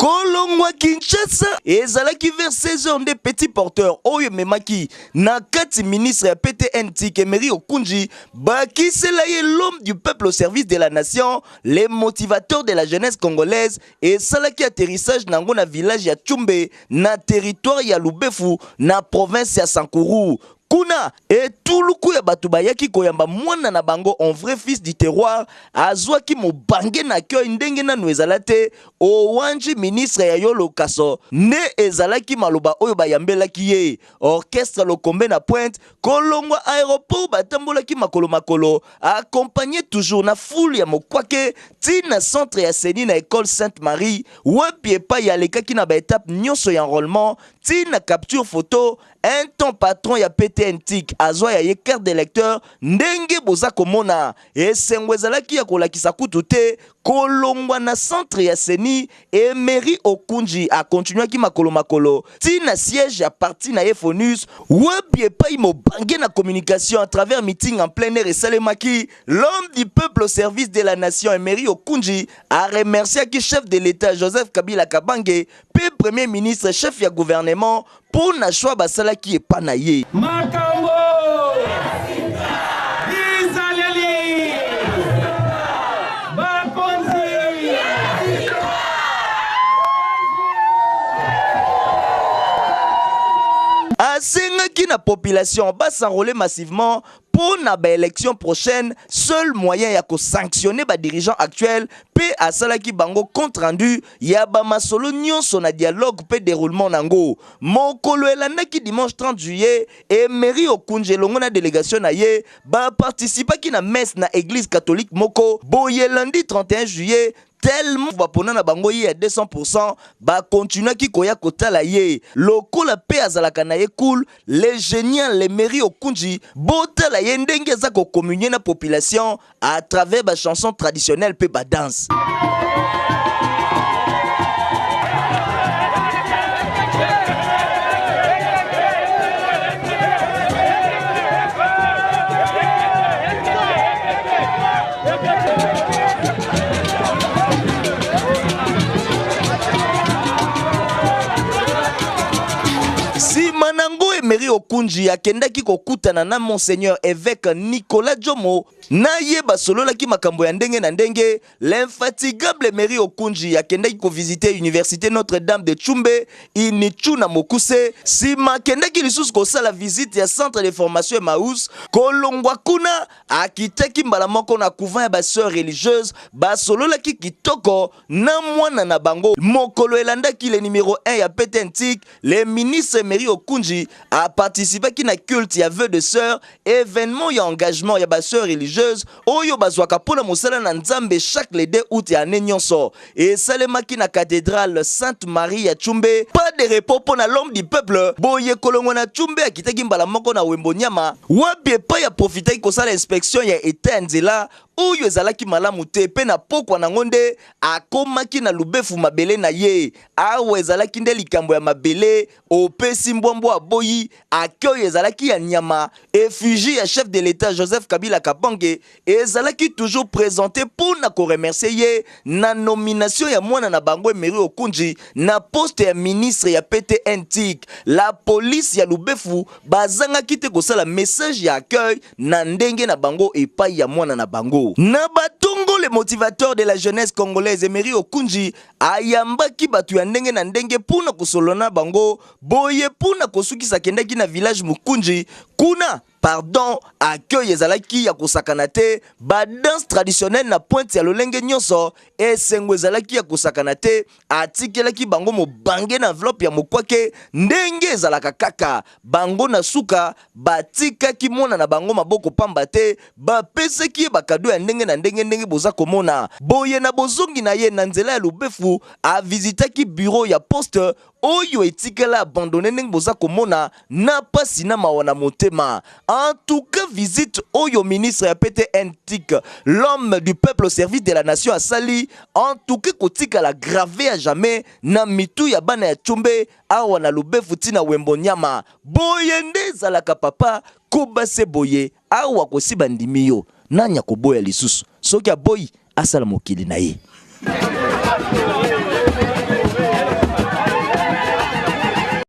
kolongwa Kinshasa ezalaki vers 16h nde petit porteur oyo memaki na kati ministre ya PTNTIC Emery Okunji bakisela ye l'homme du peuple au service de la nation, les motivateurs de la jeunesse congolaise et salaki atterrissage nango na village ya Tchumbe na territoire ya Lubefu na province ya Sankuru. Kuna etuluku ya batu bayaki koyamba mwana na bango en vrai fils du terroir azwaki mobange na kyo ndenge nanu ezalate owanji ministre ya Yolo Kaso ne ezalaki maloba oyo bayambelaki ye orchestre Lokombe na Pointe kolongwa aéroport batambolaki makolo accompagné toujours na foule ya mokwake tina centre ya Seni na école Sainte-Marie wapi epa ya lekaki na ba étape nyonso ya enrôlement tina capture photo un temps patron ya PTNTIC azwa ya ye carte d'électeur ndenge boza komona esengwezalaki ya kolakisa kutu te kolongwa na centre ya Seni Emery Okunji a continué ki makolo tina siège ya parti na Efonus wapi epai mobange na communication à travers meeting en plein air et salemaki l'homme du peuple au service de la nation Emery Okunji a remercié ki chef de l'état Joseph Kabila Kabange pe premier ministre chef ya gouvernement pour na choix basala qui est pas naïe. Makambo Izaleli Bakonzi asengaki na population ba s'enrôler massivement pour na élection prochaine. Seul moyen ya ko sanctionner ba dirigeants actuels pe asalaki bango compte rendu ya ba masolo nyonso na dialogue pe déroulement nango mokolo elandaki dimanche 30 juillet Emery Okunji longo na délégation na ye ba participaki na messe na église catholique moko boye lundi 31 juillet tellement bapona na bango ye à 200% ba continue ki koya kotala ye lokola pe azalaka na ye cool les génial Emery Okunji botala ye ndenge za ko communier na population à travers ba chansons traditionnelles pe ba danse. Manango Emery Okunji akendaki kokutana na monseigneur évêque Nicolas Jomo na yeba solola ki makambo ya ndenge na ndenge l'infatigable Emery Okunji akendaki ko visiter université Notre-Dame de Tchumbe inichu na Mokuse sima akendaki lisusu ko sala visite ya centre de formation Emmaüs kolongwa kuna akitaki mbala moko na couvent ya ba sœurs religieuses ba solola ki kitoko na mwana na bango mokolo elandaki le numéro 1 ya PTNTIC le ministre Emery Okunji a participé à na culte ya vœux de sœurs événement ya engagement ya ba sœurs religieuses oyo bazwaka pona mosala na nzambe chaque le 2 août ya nyonso et salemaki na cathédrale Sainte Marie ya Tchumbe pas de repos pona l'homme du peuple boye kolongo na Tchumbe akitaki mbala moko na Wembonyama wapi pa ya profiter ko sala inspection ya état nzela oyo ezalaki malamu te pe na pokwa na ngonde akomaki na Lubefu mabele na ye awe ezalaki nde likambo ya mabele opesi mbwambo aboyi akyo ezalaki ya nyama effigie ya chef de l'état Joseph Kabila Kabange ezalaki toujours présenté pour na ko remercier ye na nomination ya mwana na bango Emery Okunji na poste ya ministre ya PTNTIC la police ya Lubefu bazangaki te kosala message ya accueil na ndenge na bango epai ya mwana na bango. Na batongo le motivateur de la jeunesse congolaise Emery Okunji ayambaki batu ya ndenge na ndenge puna kusolona bango boye puna kosukisa kendaki na village Mukunji kuna pardon accueil ezalaki ya kosakana te ba danse traditionnelle na Pointe ya lolenge nyonso esengo ezalaki ya kosakana te atikelaki bango mobange na enveloppe ya mokwake ndenge ezalaka kaka bango na suka batikaki mona na bango maboko pamba te bapesaki bakado ya ndenge na ndenge boza komona boye na bozongi na ye na nzela ya Lubefu a visitaki bureau ya poste oyo etikela abandonné ndenge boza komona na pasi na mawana motema. En tout cas visite oyo ministre ya PTNTIC l'homme du peuple au service de la nation a sali en tout cas kotika la gravé à jamais na mitu ya bana ya Tchumbe awa na Lubefu tina Wembonyama boye nde zalaka papa kobase boye awa kosiba ndimiyo nanya koboya lisusu soki aboyi asala mokili na ye.